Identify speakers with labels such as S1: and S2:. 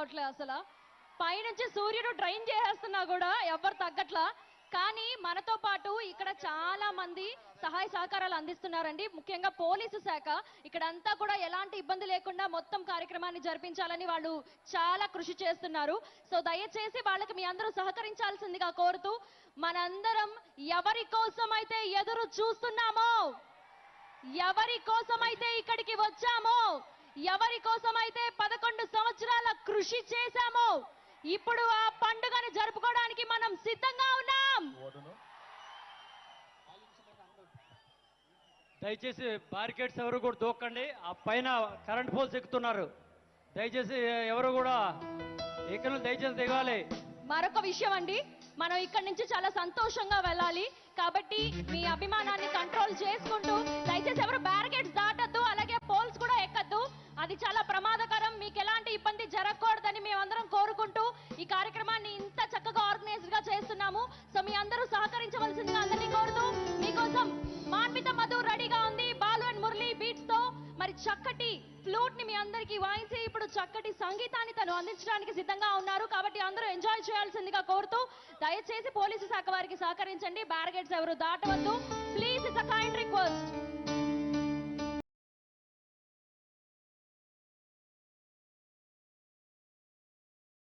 S1: కావట్లేదు అసలు. పైనుంచి సూర్యుడు డ్రైన్ చేసేస్తున్నా కూడా ఎవరు తగ్గట్లా. కానీ మనతో పాటు ఇక్కడ చాలా మంది సహాయ సహకారాలు అందిస్తున్నారండి. ముఖ్యంగా పోలీసు శాఖ ఇక్కడంతా కూడా ఎలాంటి ఇబ్బంది లేకుండా మొత్తం కార్యక్రమాన్ని జరిపించాలని వాళ్ళు చాలా కృషి చేస్తున్నారు. సో దయచేసి వాళ్ళకి మీ అందరూ సహకరించాల్సిందిగా కోరుతూ, మనందరం ఎవరి కోసం అయితే ఎదురు చూస్తున్నామో, ఎవరి కోసమైతే ఇక్కడికి వచ్చామో, ఎవరి కోసమైతే 11 సంవత్సరాల కృషి చేశామో, ఇప్పుడు ఆ పండుగను జరుపుకోవడానికి మనం సిద్ధంగా ఉన్నాం.
S2: దయచేసి బారికేడ్స్ ఎవరు కూడా దూకండి. ఆ పైన కరెంట్ పోల్స్ ఎక్కుతున్నారు. దయచేసి ఎవరు కూడా ఇక్కడ దయచేసి దిగాలి.
S1: మరొక విషయం అండి, మనం ఇక్కడి నుంచి చాలా సంతోషంగా వెళ్ళాలి కాబట్టి మీ అభిమానాన్ని కంట్రోల్ చేసుకుంటూ దయచేసి ఎవరు బ్యారికేడ్స్ దాటద్దు, అలాగే పోల్స్ కూడా ఎక్కద్దు. అది చాలా ప్రమాదకరం. మీకు ఎలాంటి ఇబ్బంది జరగకూడదని మేమందరం కోరుకుంటూ ఈ కార్యక్రమాన్ని ఇంత చక్కగా ఆర్గనైజ్డ్ గా చేస్తున్నాము. సో మీ అందరూ సహకరించవలసిందిగా అందరినీ కోరుతూ, మీకోసం మాన్విత మధు రెడీగా ఉంది బాలు అండ్ మురళి బీట్స్ తో. మరి చక్కటి ఫ్లూట్ ని మీ అందరికీ వాయించి ఇప్పుడు చక్కటి సంగీతాన్ని తను అందించడానికి సిద్ధంగా ఉన్నారు. కాబట్టి అందరూ ఎంజాయ్ చేయాల్సిందిగా కోరుతూ, దయచేసి పోలీసు శాఖ వారికి సహకరించండి. బ్యారికేడ్స్ ఎవరు దాటవద్దు please, it's a kind request.